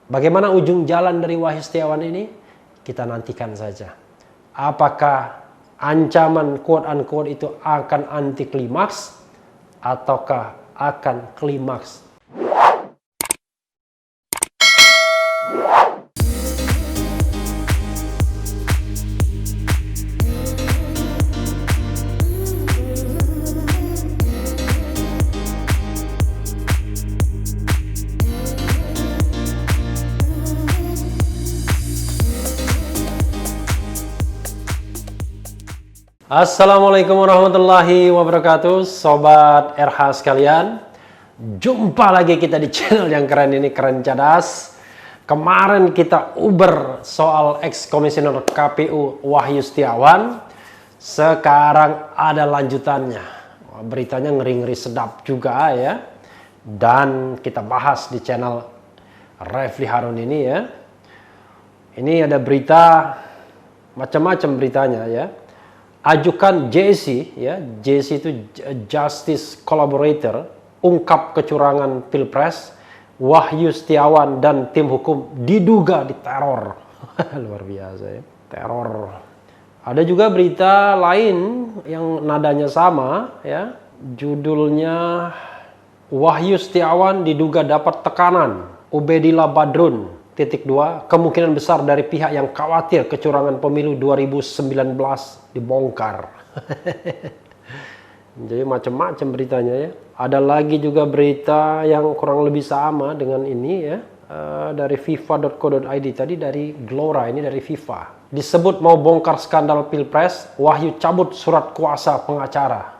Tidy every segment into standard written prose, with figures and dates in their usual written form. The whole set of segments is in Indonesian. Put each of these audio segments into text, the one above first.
Bagaimana ujung jalan dari Wahyu Setiawan ini? Kita nantikan saja. Apakah ancaman quote-unquote itu akan anti klimaks ataukah akan klimaks? Assalamualaikum warahmatullahi wabarakatuh, Sobat RH sekalian. Jumpa lagi kita di channel yang keren ini, Keren Cadas. Kemarin kita uber soal ex-komisioner KPU Wahyu Setiawan. Sekarang ada lanjutannya. Beritanya ngeri-ngeri sedap juga ya. Dan kita bahas di channel Refli Harun ini ya. Ini ada berita, macam-macam beritanya ya. Ajukan JC, ya, JC itu Justice Collaborator, ungkap kecurangan Pilpres, Wahyu Setiawan dan tim hukum diduga diteror. Luar biasa ya, teror. Ada juga berita lain yang nadanya sama ya, judulnya Wahyu Setiawan diduga dapat tekanan, Ubedillah Badrun. Titik 2, kemungkinan besar dari pihak yang khawatir kecurangan pemilu 2019 dibongkar. Jadi macam-macam beritanya ya. Ada lagi juga berita yang kurang lebih sama dengan ini ya. Dari fifa.co.id, tadi dari Glora, ini dari FIFA. Disebut mau bongkar skandal Pilpres, Wahyu cabut surat kuasa pengacara.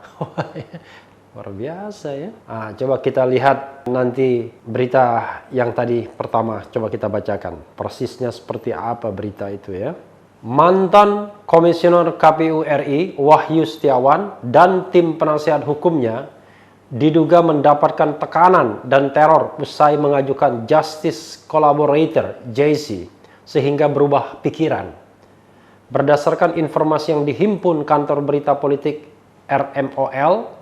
Luar biasa ya. Nah, coba kita lihat nanti berita yang tadi pertama. Coba kita bacakan. Persisnya seperti apa berita itu ya. Mantan Komisioner KPU RI Wahyu Setiawan dan tim penasihat hukumnya diduga mendapatkan tekanan dan teror usai mengajukan Justice Collaborator JC sehingga berubah pikiran. Berdasarkan informasi yang dihimpun kantor berita politik RMOL,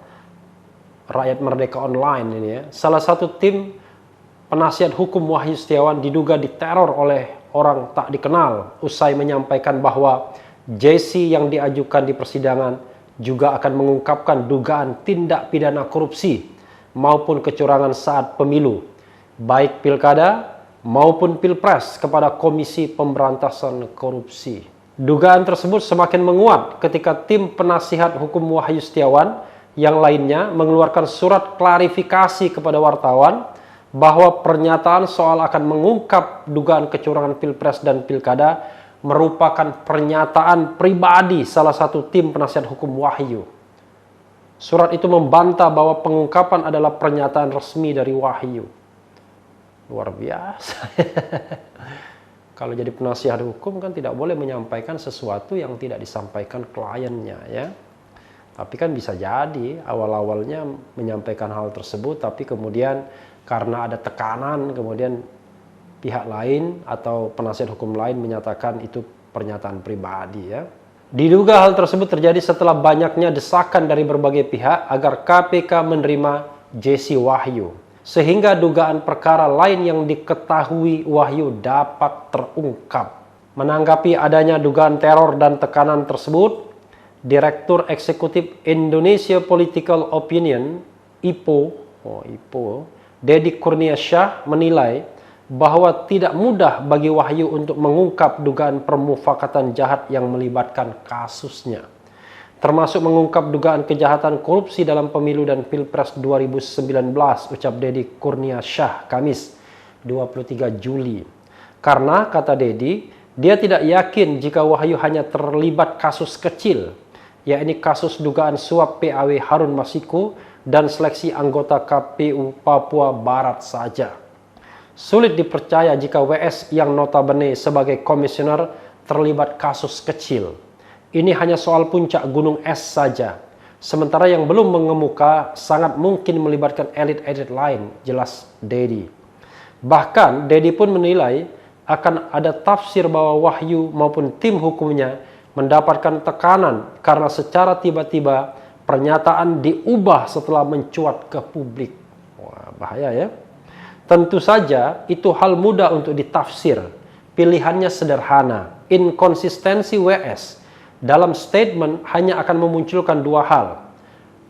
Rakyat Merdeka Online ini ya. Salah satu tim penasihat hukum Wahyu Setiawan diduga diteror oleh orang tak dikenal usai menyampaikan bahwa JC yang diajukan di persidangan juga akan mengungkapkan dugaan tindak pidana korupsi maupun kecurangan saat pemilu, baik pilkada maupun pilpres kepada Komisi Pemberantasan Korupsi. Dugaan tersebut semakin menguat ketika tim penasihat hukum Wahyu Setiawan yang lainnya mengeluarkan surat klarifikasi kepada wartawan bahwa pernyataan soal akan mengungkap dugaan kecurangan Pilpres dan Pilkada merupakan pernyataan pribadi salah satu tim penasihat hukum Wahyu. Surat itu membantah bahwa pengungkapan adalah pernyataan resmi dari Wahyu. Luar biasa. Kalau jadi penasihat hukum kan tidak boleh menyampaikan sesuatu yang tidak disampaikan kliennya ya. Tapi kan bisa jadi awal-awalnya menyampaikan hal tersebut, tapi kemudian karena ada tekanan, kemudian pihak lain atau penasihat hukum lain menyatakan itu pernyataan pribadi ya. Diduga hal tersebut terjadi setelah banyaknya desakan dari berbagai pihak agar KPK menerima JC Wahyu, sehingga dugaan perkara lain yang diketahui Wahyu dapat terungkap. Menanggapi adanya dugaan teror dan tekanan tersebut, Direktur Eksekutif Indonesia Political Opinion (IPO), Deddy Kurniasyah menilai bahwa tidak mudah bagi Wahyu untuk mengungkap dugaan permufakatan jahat yang melibatkan kasusnya, termasuk mengungkap dugaan kejahatan korupsi dalam pemilu dan Pilpres 2019, ucap Deddy Kurniasyah Kamis 23 Juli. Karena, kata Deddy, dia tidak yakin jika Wahyu hanya terlibat kasus kecil, yakni kasus dugaan suap PAW Harun Masiku dan seleksi anggota KPU Papua Barat saja. Sulit dipercaya jika WS yang notabene sebagai komisioner terlibat kasus kecil. Ini hanya soal puncak gunung es saja. Sementara yang belum mengemuka sangat mungkin melibatkan elit-elit lain, jelas Deddy. Bahkan Deddy pun menilai akan ada tafsir bahwa Wahyu maupun tim hukumnya mendapatkan tekanan karena secara tiba-tiba pernyataan diubah setelah mencuat ke publik. Wah, bahaya ya. Tentu saja itu hal mudah untuk ditafsir. Pilihannya sederhana. Inkonsistensi WS dalam statement hanya akan memunculkan dua hal.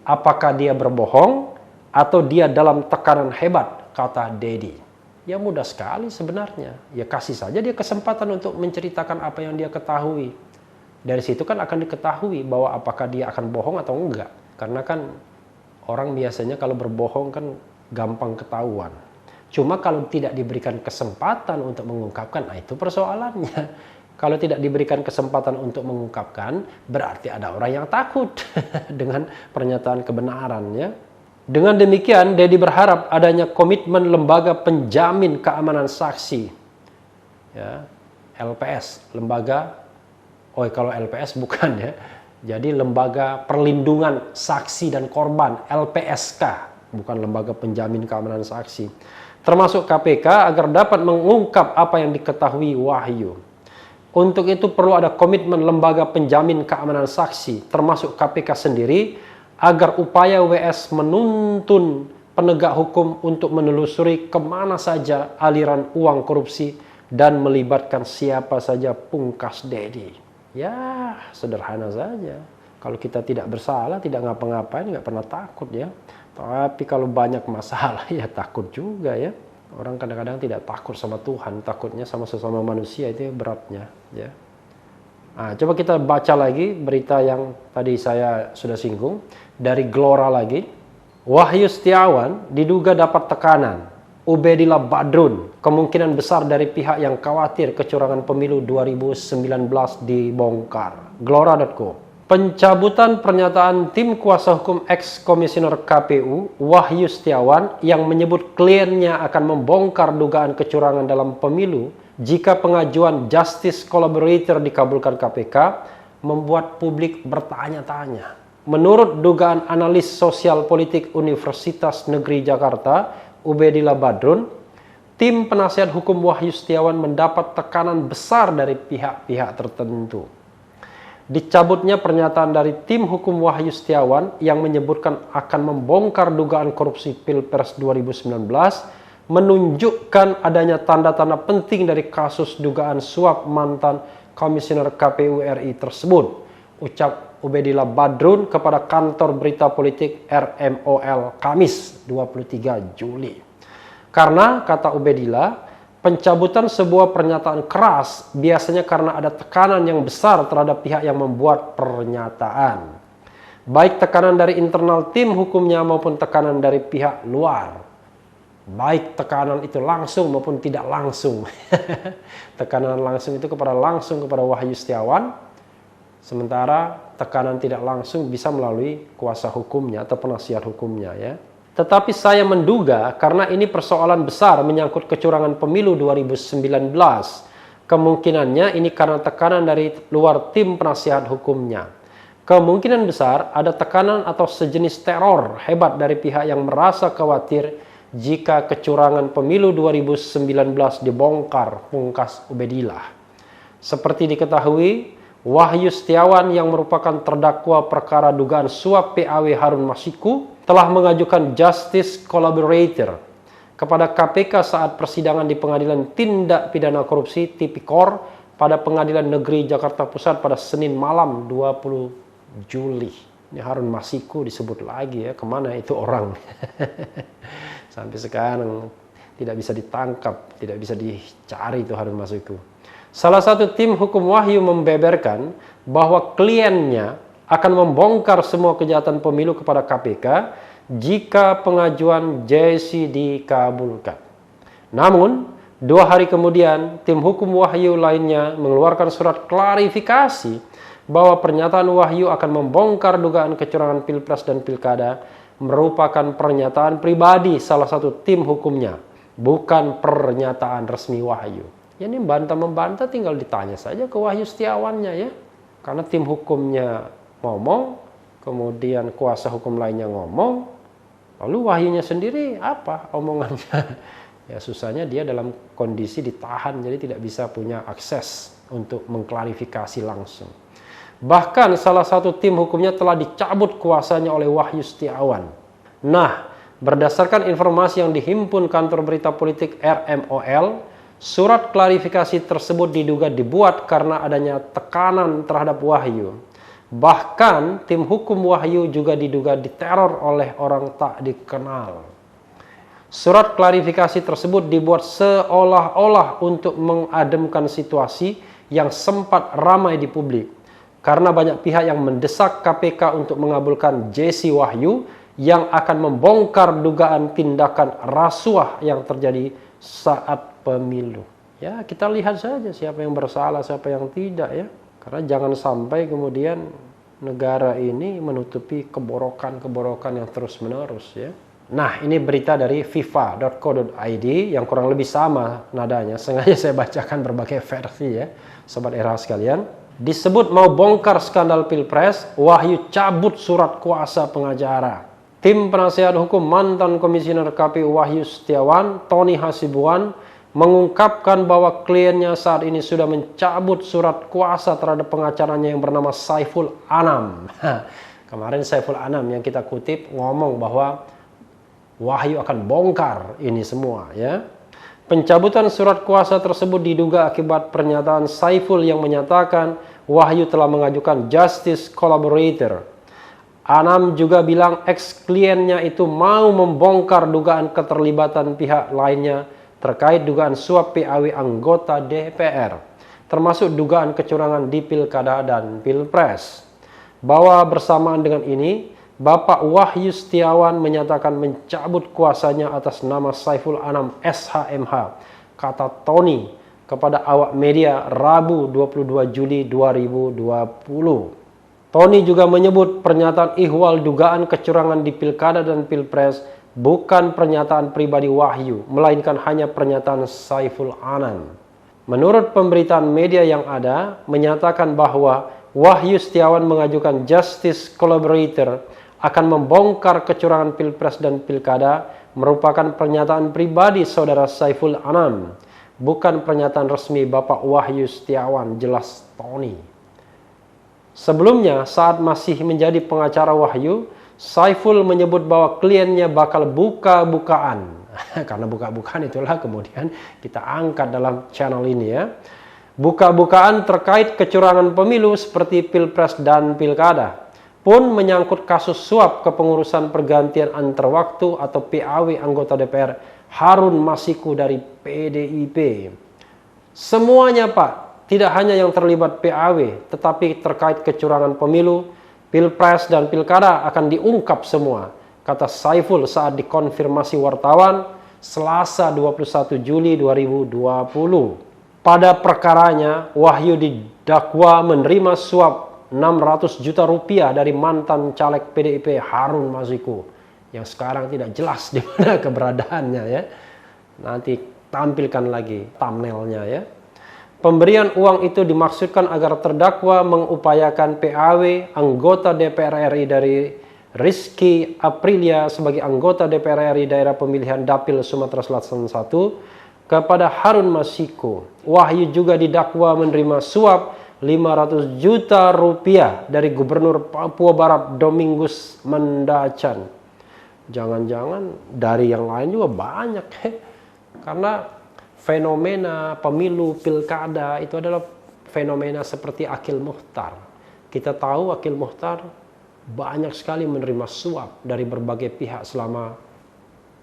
Apakah dia berbohong atau dia dalam tekanan hebat, kata Dedi. Ya mudah sekali sebenarnya. Ya kasih saja dia kesempatan untuk menceritakan apa yang dia ketahui. Dari situ kan akan diketahui bahwa apakah dia akan bohong atau enggak. Karena kan orang biasanya kalau berbohong kan gampang ketahuan. Cuma kalau tidak diberikan kesempatan untuk mengungkapkan, nah itu persoalannya. Kalau tidak diberikan kesempatan untuk mengungkapkan, berarti ada orang yang takut dengan pernyataan kebenarannya. Dengan demikian, Dedi berharap adanya komitmen lembaga penjamin keamanan saksi. Ya, LPS, kalau LPS bukan ya. Jadi lembaga perlindungan saksi dan korban, LPSK, bukan lembaga penjamin keamanan saksi. Termasuk KPK agar dapat mengungkap apa yang diketahui Wahyu. Untuk itu perlu ada komitmen lembaga penjamin keamanan saksi, termasuk KPK sendiri, agar upaya WS menuntun penegak hukum untuk menelusuri kemana saja aliran uang korupsi dan melibatkan siapa saja pungkas Dedi. Ya, sederhana saja. Kalau kita tidak bersalah, tidak ngapa-ngapain, nggak pernah takut ya. Tapi kalau banyak masalah, ya takut juga ya. Orang kadang-kadang tidak takut sama Tuhan, takutnya sama sesama manusia, itu beratnya ya. Nah, coba kita baca lagi berita yang tadi saya sudah singgung. Dari Glora lagi. Wahyu Setiawan diduga dapat tekanan. Ubedillah Badrun kemungkinan besar dari pihak yang khawatir kecurangan pemilu 2019 dibongkar. Glora.co. Pencabutan pernyataan tim kuasa hukum ex-komisioner KPU Wahyu Setiawan yang menyebut kliennya akan membongkar dugaan kecurangan dalam pemilu jika pengajuan Justice Collaborator dikabulkan KPK membuat publik bertanya-tanya. Menurut dugaan analis sosial politik Universitas Negeri Jakarta, Ubedillah Badrun, tim penasihat hukum Wahyu Setiawan mendapat tekanan besar dari pihak-pihak tertentu. Dicabutnya pernyataan dari tim hukum Wahyu Setiawan yang menyebutkan akan membongkar dugaan korupsi Pilpres 2019 menunjukkan adanya tanda-tanda penting dari kasus dugaan suap mantan komisioner KPU RI tersebut, ucap Ubedillah Badrun kepada kantor berita politik RMOL Kamis 23 Juli. Karena, kata Ubedillah, pencabutan sebuah pernyataan keras biasanya karena ada tekanan yang besar terhadap pihak yang membuat pernyataan. Baik tekanan dari internal tim hukumnya maupun tekanan dari pihak luar. Baik tekanan itu langsung maupun tidak langsung. Tekanan langsung itu langsung kepada Wahyu Setiawan. Sementara tekanan tidak langsung bisa melalui kuasa hukumnya atau penasihat hukumnya ya. Tetapi saya menduga karena ini persoalan besar menyangkut kecurangan pemilu 2019. Kemungkinannya ini karena tekanan dari luar tim penasihat hukumnya. Kemungkinan besar ada tekanan atau sejenis teror hebat dari pihak yang merasa khawatir jika kecurangan pemilu 2019 dibongkar, pungkas Ubedillah. Seperti diketahui, Wahyu Setiawan yang merupakan terdakwa perkara dugaan suap PAW Harun Masiku telah mengajukan Justice Collaborator kepada KPK saat persidangan di Pengadilan Tindak Pidana Korupsi Tipikor pada Pengadilan Negeri Jakarta Pusat pada Senin malam 20 Juli. Ini Harun Masiku disebut lagi ya, kemana itu orang? Sampai sekarang tidak bisa ditangkap, tidak bisa dicari itu Harun Masiku. Salah satu tim hukum Wahyu membeberkan bahwa kliennya akan membongkar semua kejahatan pemilu kepada KPK jika pengajuan JC dikabulkan. Namun, 2 hari kemudian, tim hukum Wahyu lainnya mengeluarkan surat klarifikasi bahwa pernyataan Wahyu akan membongkar dugaan kecurangan Pilpres dan Pilkada merupakan pernyataan pribadi salah satu tim hukumnya, bukan pernyataan resmi Wahyu. Ya, ini membantah tinggal ditanya saja ke Wahyu Setiawannya ya. Karena tim hukumnya ngomong, kemudian kuasa hukum lainnya ngomong, lalu Wahyunya sendiri apa omongannya? Ya susahnya dia dalam kondisi ditahan, jadi tidak bisa punya akses untuk mengklarifikasi langsung. Bahkan salah satu tim hukumnya telah dicabut kuasanya oleh Wahyu Setiawan. Nah, Berdasarkan informasi yang dihimpun kantor berita politik RMOL, surat klarifikasi tersebut diduga dibuat karena adanya tekanan terhadap Wahyu. Bahkan tim hukum Wahyu juga diduga diteror oleh orang tak dikenal. Surat klarifikasi tersebut dibuat seolah-olah untuk mengademkan situasi yang sempat ramai di publik. Karena banyak pihak yang mendesak KPK untuk mengabulkan Jesse Wahyu yang akan membongkar dugaan tindakan rasuah yang terjadi saat pemilu. Ya, kita lihat saja siapa yang bersalah, siapa yang tidak ya. Karena jangan sampai kemudian negara ini menutupi keborokan-keborokan yang terus-menerus ya. Nah, ini berita dari fifa.co.id yang kurang lebih sama nadanya. Sengaja saya bacakan berbagai versi ya, Sobat Era sekalian. Disebut mau bongkar skandal Pilpres, Wahyu cabut surat kuasa pengacara. Tim penasehat hukum mantan Komisioner KPU Wahyu Setiawan, Tony Hasibuan, mengungkapkan bahwa kliennya saat ini sudah mencabut surat kuasa terhadap pengacaranya yang bernama Saiful Anam. Kemarin Saiful Anam yang kita kutip ngomong bahwa Wahyu akan bongkar ini semua ya. Pencabutan surat kuasa tersebut diduga akibat pernyataan Saiful yang menyatakan Wahyu telah mengajukan justice collaborator. Anam juga bilang ex-kliennya itu mau membongkar dugaan keterlibatan pihak lainnya terkait dugaan suap PAW anggota DPR, termasuk dugaan kecurangan di Pilkada dan Pilpres. Bahwa bersamaan dengan ini, Bapak Wahyu Setiawan menyatakan mencabut kuasanya atas nama Saiful Anam SHMH, kata Tony kepada awak media Rabu 22 Juli 2020. Tony juga menyebut pernyataan ihwal dugaan kecurangan di Pilkada dan Pilpres bukan pernyataan pribadi Wahyu, melainkan hanya pernyataan Saiful Anam. Menurut pemberitaan media yang ada, menyatakan bahwa Wahyu Setiawan mengajukan justice collaborator akan membongkar kecurangan Pilpres dan Pilkada merupakan pernyataan pribadi saudara Saiful Anam, bukan pernyataan resmi Bapak Wahyu Setiawan, jelas Tony. Sebelumnya, saat masih menjadi pengacara Wahyu, Saiful menyebut bahwa kliennya bakal buka-bukaan. Karena buka-bukaan itulah kemudian kita angkat dalam channel ini ya. Buka-bukaan terkait kecurangan pemilu seperti Pilpres dan Pilkada pun menyangkut kasus suap kepengurusan pergantian antar waktu atau PAW anggota DPR Harun Masiku dari PDIP. Semuanya Pak. Tidak hanya yang terlibat PAW, tetapi terkait kecurangan pemilu, Pilpres dan Pilkada akan diungkap semua, kata Saiful saat dikonfirmasi wartawan Selasa 21 Juli 2020. Pada perkaranya, Wahyu didakwa menerima suap 600 juta rupiah dari mantan caleg PDIP Harun Masiku, yang sekarang tidak jelas di mana keberadaannya ya. Nanti tampilkan lagi thumbnailnya ya. Pemberian uang itu dimaksudkan agar terdakwa mengupayakan PAW anggota DPR RI dari Rizky Aprilia sebagai anggota DPR RI daerah pemilihan Dapil Sumatera Selatan 1 kepada Harun Masiku. Wahyu juga didakwa menerima suap 500 juta rupiah dari Gubernur Papua Barat Domingus Mandacan. Jangan-jangan dari yang lain juga banyak karena fenomena pemilu pilkada itu adalah fenomena seperti Akil Mukhtar. Kita tahu Akil Mukhtar banyak sekali menerima suap dari berbagai pihak selama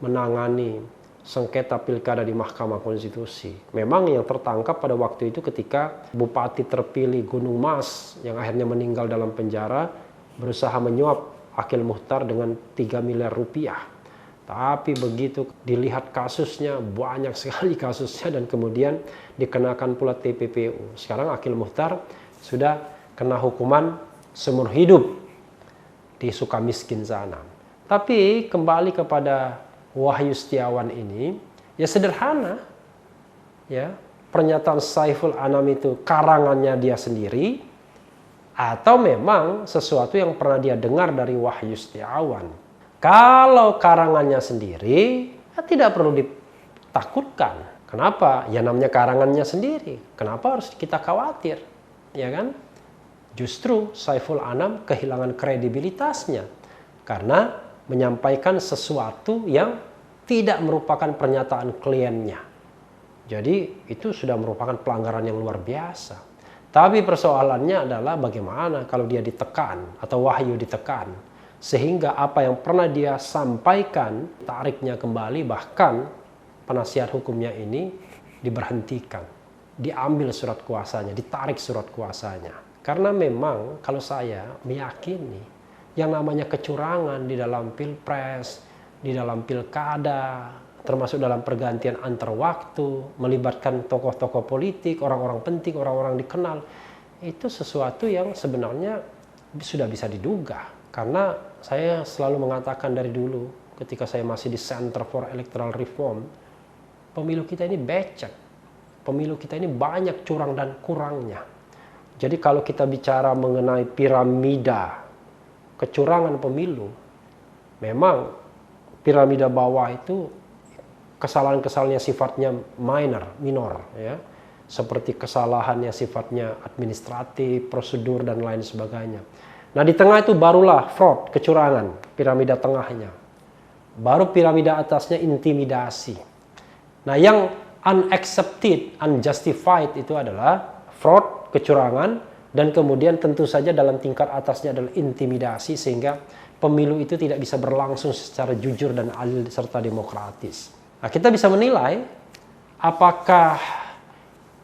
menangani sengketa pilkada di Mahkamah Konstitusi. Memang yang tertangkap pada waktu itu ketika Bupati terpilih Gunung Mas yang akhirnya meninggal dalam penjara berusaha menyuap Akil Mukhtar dengan 3 miliar rupiah. Tapi begitu dilihat kasusnya, banyak sekali kasusnya dan kemudian dikenakan pula TPPU. Sekarang Akil Mukhtar sudah kena hukuman seumur hidup di Sukamiskin sana. Tapi kembali kepada Wahyu Setiawan ini, ya sederhana. Ya, pernyataan Saiful Anam itu karangannya dia sendiri atau memang sesuatu yang pernah dia dengar dari Wahyu Setiawan. Kalau karangannya sendiri, ya tidak perlu ditakutkan. Kenapa? Ya namanya karangannya sendiri. Kenapa harus kita khawatir? Ya kan? Justru Saiful Anam kehilangan kredibilitasnya. Karena menyampaikan sesuatu yang tidak merupakan pernyataan kliennya. Jadi itu sudah merupakan pelanggaran yang luar biasa. Tapi persoalannya adalah bagaimana kalau dia ditekan atau Wahyu ditekan, sehingga apa yang pernah dia sampaikan tariknya kembali, bahkan penasihat hukumnya ini diberhentikan, diambil surat kuasanya, ditarik surat kuasanya. Karena memang kalau saya meyakini yang namanya kecurangan di dalam pilpres, di dalam pilkada, termasuk dalam pergantian antar waktu, melibatkan tokoh-tokoh politik, orang-orang penting, orang-orang dikenal, itu sesuatu yang sebenarnya sudah bisa diduga. Karena saya selalu mengatakan dari dulu, ketika saya masih di Center for Electoral Reform, pemilu kita ini becek. Pemilu kita ini banyak curang dan kurangnya. Jadi kalau kita bicara mengenai piramida kecurangan pemilu, memang piramida bawah itu kesalahan-kesalahannya sifatnya minor ya, seperti kesalahannya sifatnya administratif, prosedur dan lain sebagainya. Nah di tengah itu barulah fraud, kecurangan, piramida tengahnya. Baru piramida atasnya intimidasi. Nah yang unaccepted, unjustified itu adalah fraud, kecurangan, dan kemudian tentu saja dalam tingkat atasnya adalah intimidasi, sehingga pemilu itu tidak bisa berlangsung secara jujur dan adil serta demokratis. Nah, kita bisa menilai apakah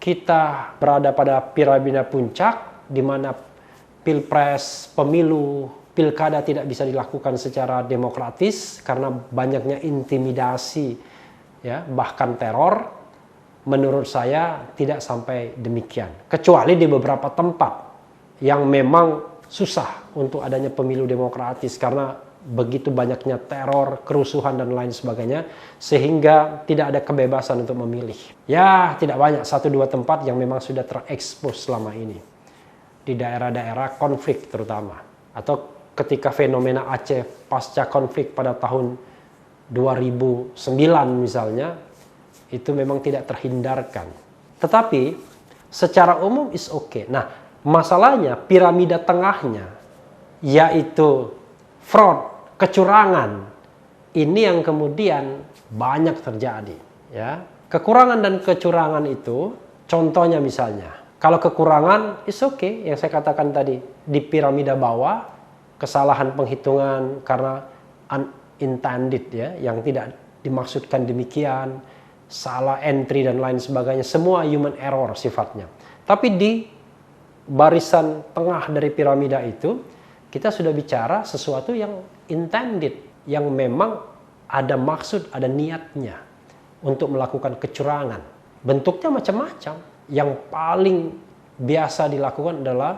kita berada pada piramida puncak di mana pilpres, pemilu, pilkada tidak bisa dilakukan secara demokratis karena banyaknya intimidasi, ya, bahkan teror. Menurut saya tidak sampai demikian, kecuali di beberapa tempat yang memang susah untuk adanya pemilu demokratis karena begitu banyaknya teror, kerusuhan dan lain sebagainya, sehingga tidak ada kebebasan untuk memilih. Ya, tidak banyak, 1-2 tempat yang memang sudah terekspos selama ini. Di daerah-daerah konflik terutama. Atau ketika fenomena Aceh pasca konflik pada tahun 2009 misalnya, itu memang tidak terhindarkan. Tetapi secara umum is okay. Nah, masalahnya piramida tengahnya, yaitu fraud, kecurangan, ini yang kemudian banyak terjadi. Ya, kekurangan dan kecurangan itu, contohnya misalnya, kalau kekurangan is okay, yang saya katakan tadi di piramida bawah, kesalahan penghitungan karena unintended, ya, yang tidak dimaksudkan demikian, salah entry dan lain sebagainya, semua human error sifatnya. Tapi di barisan tengah dari piramida itu, kita sudah bicara sesuatu yang intended, yang memang ada maksud, ada niatnya untuk melakukan kecurangan. Bentuknya macam-macam. Yang paling biasa dilakukan adalah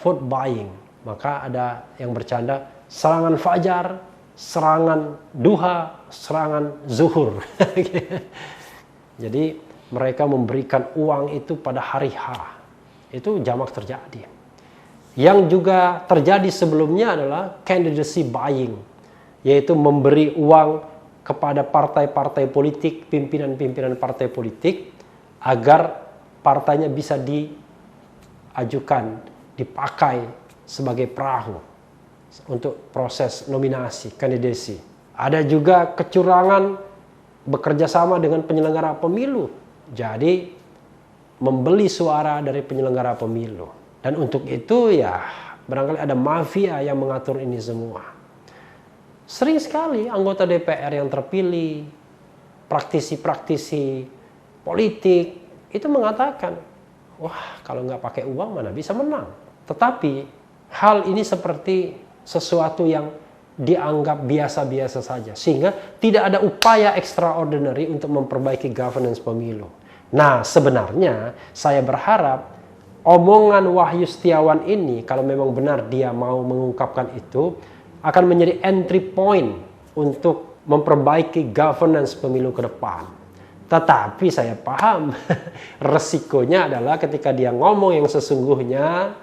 vote buying. Maka ada yang bercanda, serangan fajar, serangan duha, serangan zuhur. Jadi mereka memberikan uang itu pada hari H. Itu jamak terjadi. Yang juga terjadi sebelumnya adalah candidacy buying, yaitu memberi uang kepada partai-partai politik, pimpinan-pimpinan partai politik, agar partainya bisa diajukan, dipakai sebagai perahu untuk proses nominasi, kandidasi. Ada juga kecurangan bekerja sama dengan penyelenggara pemilu. Jadi membeli suara dari penyelenggara pemilu. Dan untuk itu ya barangkali ada mafia yang mengatur ini semua. Sering sekali anggota DPR yang terpilih, praktisi-praktisi politik itu mengatakan, wah kalau nggak pakai uang mana bisa menang. Tetapi hal ini seperti sesuatu yang dianggap biasa-biasa saja, sehingga tidak ada upaya extraordinary untuk memperbaiki governance pemilu. Nah, sebenarnya saya berharap omongan Wahyu Setiawan ini, kalau memang benar dia mau mengungkapkan itu, akan menjadi entry point untuk memperbaiki governance pemilu ke depan. Tetapi saya paham resikonya adalah ketika dia ngomong yang sesungguhnya,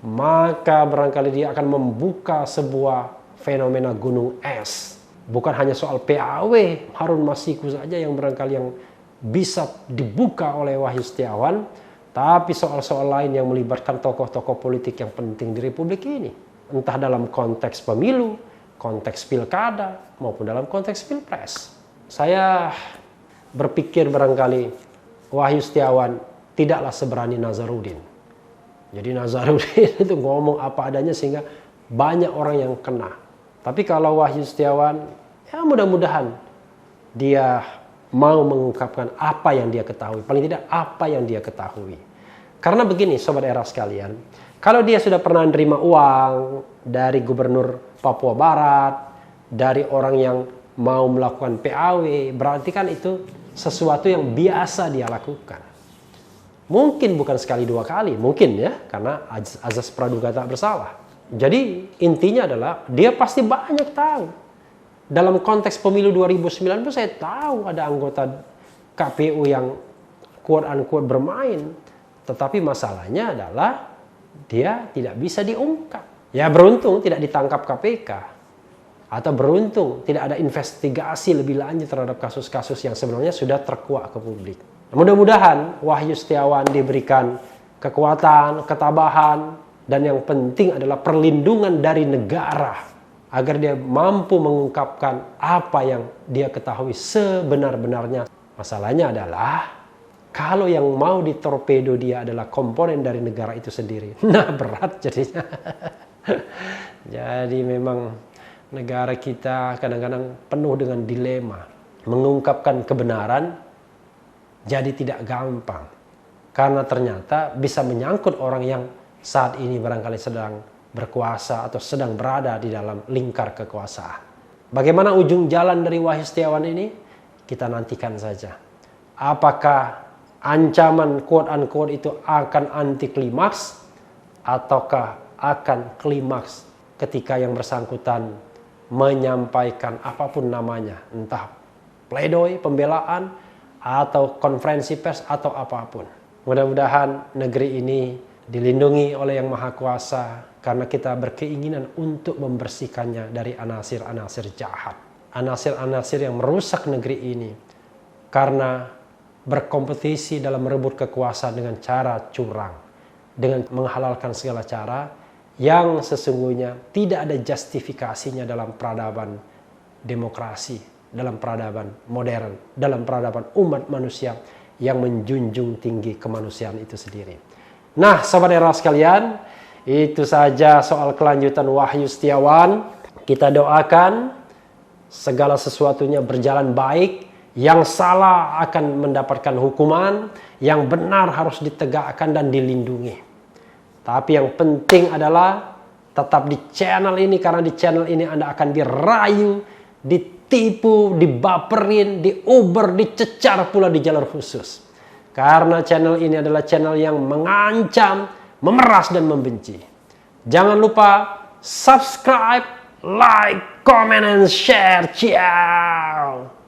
maka barangkali dia akan membuka sebuah fenomena gunung es. Bukan hanya soal PAW Harun Masiku saja yang barangkali yang bisa dibuka oleh Wahyu Setiawan, tapi soal-soal lain yang melibatkan tokoh-tokoh politik yang penting di Republik ini. Entah dalam konteks pemilu, konteks pilkada maupun dalam konteks pilpres. Saya berpikir barangkali Wahyu Setiawan tidaklah seberani Nazarudin. Jadi Nazarudin itu ngomong apa adanya sehingga banyak orang yang kena. Tapi kalau Wahyu Setiawan, ya mudah-mudahan dia mau mengungkapkan apa yang dia ketahui. Paling tidak apa yang dia ketahui. Karena begini Sobat Era sekalian, kalau dia sudah pernah menerima uang dari Gubernur Papua Barat, dari orang yang mau melakukan PAW, berarti kan itu sesuatu yang biasa dia lakukan. Mungkin bukan sekali dua kali, mungkin ya, karena azas praduga tak bersalah. Jadi intinya adalah dia pasti banyak tahu. Dalam konteks pemilu 2009 saya tahu ada anggota KPU yang quote-unquote bermain. Tetapi masalahnya adalah dia tidak bisa diungkap. Ya beruntung tidak ditangkap KPK. Atau beruntung tidak ada investigasi lebih lanjut terhadap kasus-kasus yang sebenarnya sudah terkuak ke publik. Mudah-mudahan Wahyu Setiawan diberikan kekuatan, ketabahan, dan yang penting adalah perlindungan dari negara. Agar dia mampu mengungkapkan apa yang dia ketahui sebenar-benarnya. Masalahnya adalah kalau yang mau ditorpedo dia adalah komponen dari negara itu sendiri. Nah berat jadinya. Jadi memang negara kita kadang-kadang penuh dengan dilema. Mengungkapkan kebenaran jadi tidak gampang. Karena ternyata bisa menyangkut orang yang saat ini barangkali sedang berkuasa atau sedang berada di dalam lingkar kekuasaan. Bagaimana ujung jalan dari Wahyu Setiawan ini? Kita nantikan saja. Apakah ancaman quote-unquote itu akan anti klimaks ataukah akan klimaks ketika yang bersangkutan menyampaikan apapun namanya, entah pledoi, pembelaan, atau konferensi pers atau apapun. Mudah-mudahan negeri ini dilindungi oleh Yang Maha Kuasa karena kita berkeinginan untuk membersihkannya dari anasir-anasir jahat, anasir-anasir yang merusak negeri ini karena berkompetisi dalam merebut kekuasaan dengan cara curang, dengan menghalalkan segala cara yang sesungguhnya tidak ada justifikasinya dalam peradaban demokrasi, dalam peradaban modern, dalam peradaban umat manusia yang menjunjung tinggi kemanusiaan itu sendiri. Nah, Sobat Era sekalian, itu saja soal kelanjutan Wahyu Setiawan. Kita doakan segala sesuatunya berjalan baik. Yang salah akan mendapatkan hukuman, yang benar harus ditegakkan dan dilindungi. Tapi yang penting adalah tetap di channel ini, karena di channel ini Anda akan dirayu, ditipu, dibaperin, diuber, dicecar pula di jalur khusus. Karena channel ini adalah channel yang mengancam, memeras dan membenci. Jangan lupa subscribe, like, comment, and share. Ciao.